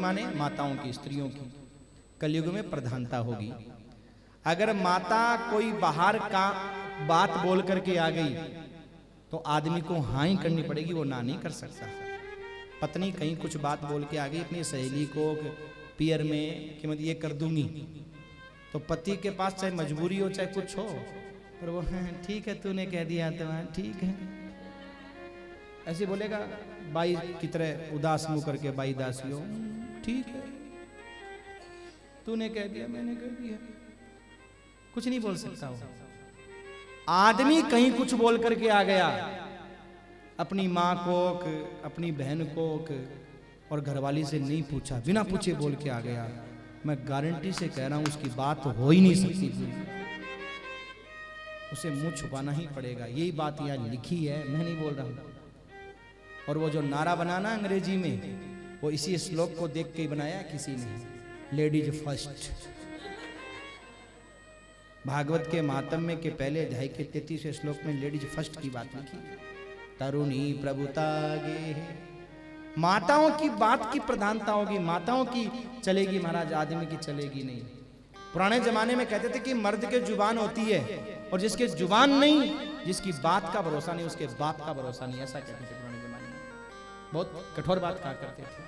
माने माताओं की, स्त्रियों की कलयुग में प्रधानता होगी। अगर माता कोई बाहर का बात बोल करके आ गई तो आदमी को हाँ ही करनी पड़ेगी, वो ना नहीं कर सकता। पत्नी कहीं कुछ बात बोल के आ गई अपनी सहेली को पियर में कि मैं ये कर दूंगी, तो पति के पास चाहे मजबूरी हो चाहे कुछ हो, पर वो ठीक है तूने कह दिया तो ठीक है, ऐसे बोलेगा बाई की तरह उदास मुंह करके, बाई दासी हो, ठीक है तूने कह दिया मैंने कह दिया, कुछ नहीं बोल सकता वो। आदमी कहीं कुछ बोल करके आ गया अपनी माँ को, अपनी बहन को, और घरवाली से नहीं पूछा, बिना पूछे बोल के आ गया, मैं गारंटी से कह रहा हूं उसकी बात हो ही नहीं सकती पूरी, उसे मुंह छुपाना ही पड़ेगा। यही बात यहाँ लिखी है, मैं नहीं बोल रहा हूं। और वो जो नारा बनाना अंग्रेजी में, वो इसी श्लोक को देख के ही बनाया किसी ने, लेडीज फर्स्ट। भागवत के महात्म्य के पहले अध्याय के 33वें श्लोक में लेडीज फर्स्ट की बात लिखी। तरुणी प्रभुतागे, माताओं की बात की प्रधानता होगी, माताओं की चलेगी महाराज, आदमी की चलेगी नहीं। पुराने जमाने में कहते थे कि मर्द के जुबान होती है, और जिसके जुबान नहीं, जिसकी बात का भरोसा नहीं, उसके बाप का भरोसा नहीं, ऐसा कहते थे पुराने जमाने में। बहुत कठोर बात कहा करते थे,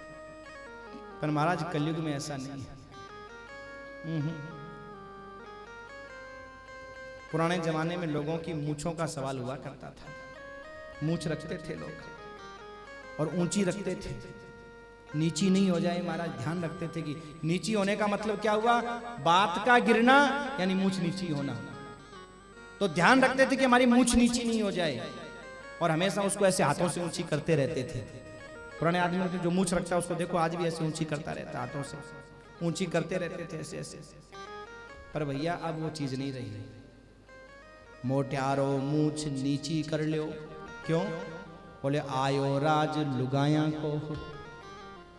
पर महाराज कलयुग में ऐसा नहीं है। पुराने जमाने में लोगों की मूंछों का सवाल हुआ करता था, मूंछ रखते थे लोग और ऊंची रखते थे, नीची नहीं हो जाए महाराज, ध्यान रखते थे कि नीची होने का मतलब क्या हुआ, बात का गिरना यानी मूंछ नीची होना, तो ध्यान रखते थे कि हमारी मूंछ नीची नहीं हो जाए, और हमेशा उसको ऐसे हाथों से ऊंची करते रहते थे। पुराने आदमी जो मूंछ रखता है उसको देखो आज भी ऐसे ऊंची करता रहता, हाथों से ऊंची करते रहते थे ऐसे ऐसे। पर भैया अब वो चीज नहीं रही, मोट्यारो मूंछ नीची कर लो, क्यों? बोले आयो राज लुगाया को,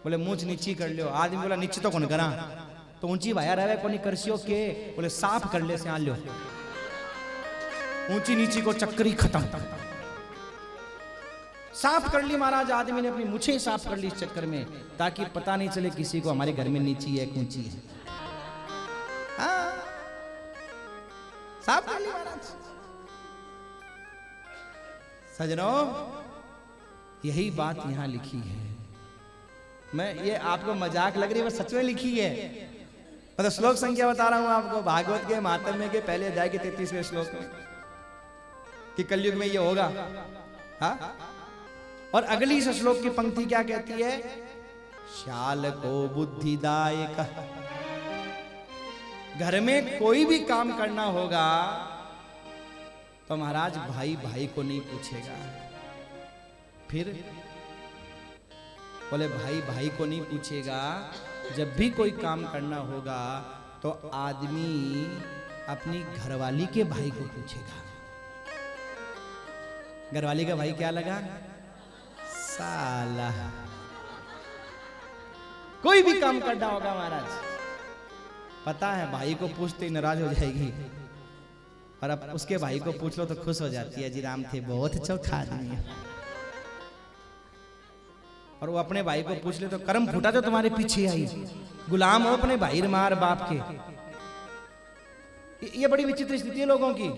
बोले मूंछ नीची कर लो। आदमी बोला नीचे तो कौन करा, तो ऊंची भाया रहे को नहीं करसियो के, बोले साफ कर ले से आ लो, ऊंची नीची को चक्करी खत्म, साफ कर ली महाराज। आदमी ने अपनी मूछें साफ कर ली इस चक्कर में, ताकि पता नहीं चले किसी को हमारे घर में नीची है ऊंची है। हाँ साफ कर ली महाराज। सजनों यही बात यहां लिखी है, मैं ये आपको मजाक लग रही है, सच में लिखी है। मतलब श्लोक संख्या बता रहा हूं आपको, भागवत के महात्म्य के पहले अध्याय के 33वें श्लोक में, कि कलयुग में ये होगा। हाँ? और अगली इस श्लोक की पंक्ति क्या कहती है, शाल को बुद्धिदायक, घर में कोई भी काम करना होगा तो महाराज भाई भाई को नहीं पूछेगा, फिर बोले भाई भाई को नहीं पूछेगा। जब भी कोई काम करना होगा तो आदमी अपनी घरवाली के भाई को पूछेगा। घरवाली का भाई क्या लगा, साला। कोई भी काम करना होगा महाराज, पता है भाई को पूछते ही नाराज हो जाएगी, और अब उसके भाई को पूछ लो तो खुश हो जाती है, जी राम थे बहुत चौथा आदमी है। और वो अपने भाई को पूछ ले तो कर्म फूटा तो तुम्हारे पीछे आई, गुलाम हो अपने भाई मार बाप के। ये बड़ी विचित्र स्थिति है लोगों की।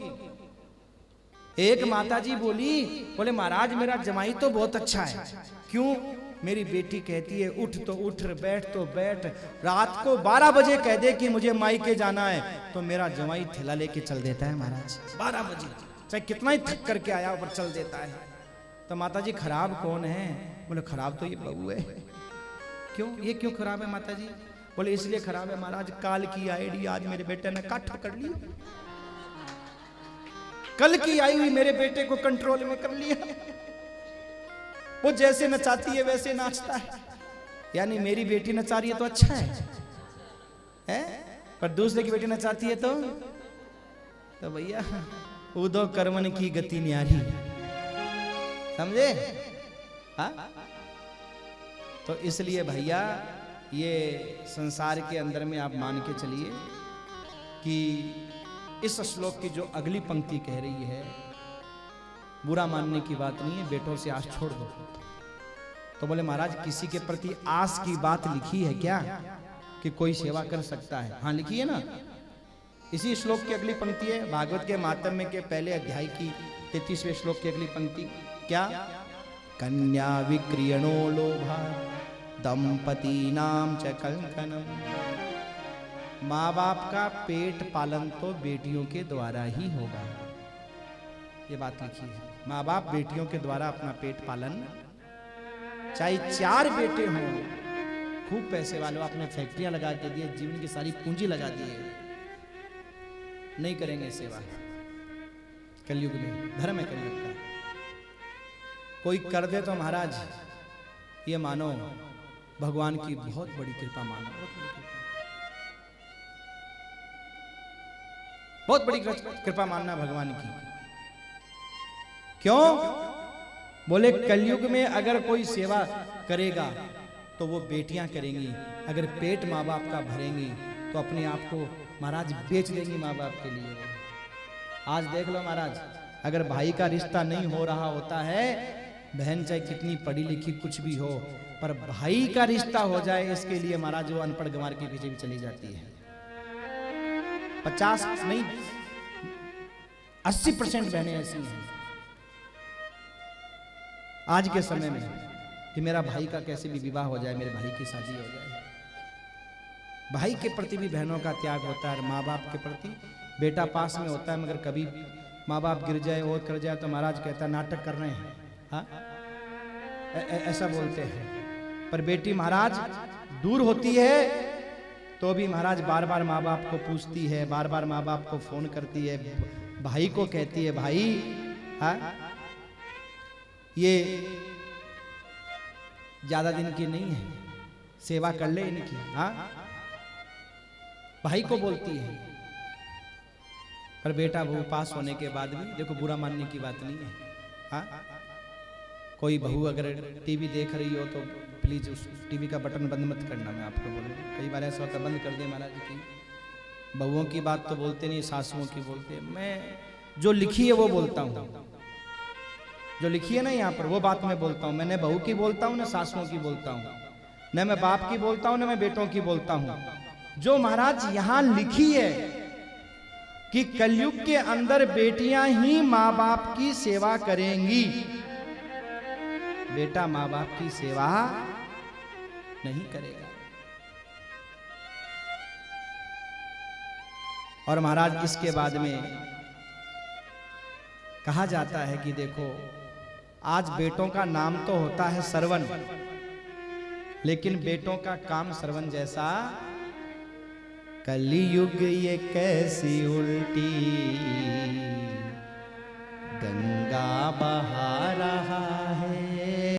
एक माताजी बोली, बोले महाराज मेरा जमाई तो बहुत अच्छा है, क्यों? मेरी बेटी कहती है उठ तो उठ, बैठ तो बैठ, रात को 12 बजे कह दे कि मुझे मायके जाना है तो मेरा जमाई थैला लेके चल देता है महाराज, 12 बजे, चाहे कितना ही थक करके आया ऊपर चल देता है। तो माताजी खराब कौन है? बोले खराब तो ये बहू है। क्यों, ये क्यों खराब है माताजी? बोले इसलिए खराब है महाराज, काल की आईडी आज मेरे बेटे ने काट कर ली, कल की आई हुई मेरे बेटे को कंट्रोल में कर लिया, वो जैसे नचाती है वैसे नाचता है। यानी मेरी बेटी नचा रही है तो अच्छा है? पर दूसरे की बेटी नचाती है तो भैया उदो कर्मन की गति न्यारी, समझे? हाँ? तो इसलिए भैया ये संसार के अंदर में आप मान के चलिए कि इस श्लोक की जो अगली पंक्ति कह रही है, बुरा मानने की बात नहीं है, बेटों से आस छोड़ दो, तो बोले महाराज किसी के प्रति आस की बात लिखी है क्या कि कोई सेवा कर सकता है? हाँ लिखी है ना। इसी श्लोक की अगली पंक्ति है भागवत के मातम्य के पहले अध्याय की 33वें श्लोक की अगली पंक्ति। क्या? कन्या विक्रियणो लोभा दंपति नाम च कंकनम। माँ बाप का पेट पालन तो बेटियों के द्वारा ही होगा, ये बात लिखी है। माँ बाप बेटियों के द्वारा अपना पेट पालन, चाहे 4 बेटे हों, खूब पैसे वालों, आपने फैक्ट्रियां लगा के दिए, जीवन की सारी पूंजी लगा दी है, नहीं करेंगे सेवा। कलयुग में धर्म है कलयुग का। कोई कर दे तो महाराज ये मानो भगवान की बहुत बड़ी कृपा मानो, बहुत बड़ी कृपा मानना भगवान की। क्यों? बोले कलयुग में अगर कोई सेवा करेगा तो वो बेटियां करेंगी। अगर पेट माँ बाप का भरेंगी तो अपने आप को महाराज बेच देंगी माँ बाप के लिए। आज देख लो महाराज, अगर भाई का रिश्ता नहीं हो रहा होता है, बहन चाहे कितनी पढ़ी लिखी कुछ भी हो, पर भाई का रिश्ता हो जाए इसके लिए महाराज वो अनपढ़ गंवार के पीछे भी चली जाती है। 50 नहीं 80% बहनें ऐसी हैं आज के समय में कि मेरा भाई का कैसे भी विवाह हो जाए, मेरे भाई की शादी हो जाए। भाई के प्रति भी बहनों का त्याग होता है, माँ बाप के प्रति। बेटा पास में होता है मगर कभी माँ बाप गिर जाए और कर जाए तो महाराज कहता है नाटक कर रहे हैं, हाँ ऐसा बोलते हैं। पर बेटी महाराज दूर होती है तो भी महाराज बार बार माँ बाप को पूछती है, बार बार माँ बाप को फोन करती है, भाई को कहती है भाई हाँ ये ज्यादा दिन की नहीं है, सेवा कर ले इनकी। हाँ भाई को बोलती है। पर बेटा बहू पास होने के बाद भी देखो बुरा मानने की बात नहीं है। हाँ कोई बहू अगर टीवी देख रही हो तो प्लीज उस टीवी का बटन बंद मत करना, मैं आपको बोलूँ। कई बार ऐसा होता बंद कर दे महाराज की। बहुओं की बात तो बोलते नहीं, सासुओं की बोलते। मैं जो लिखी है वो बोलता हूँ, जो लिखी है ना यहाँ पर वो बात मैं बोलता हूँ। मैं न बहू की बोलता हूँ न सासुओं की बोलता हूँ, न मैं बाप की बोलता हूँ न मैं बेटों की बोलता हूँ। जो महाराज यहाँ लिखी है कि कलयुग के अंदर बेटियां ही माँ बाप की सेवा करेंगी, बेटा माँ बाप की सेवा नहीं करेगा। और महाराज इसके बाद में कहा जाता है कि देखो आज बेटों का नाम तो होता है सरवन, लेकिन बेटों का काम सरवन जैसा। कलियुग ये कैसी उल्टी गंगा बहा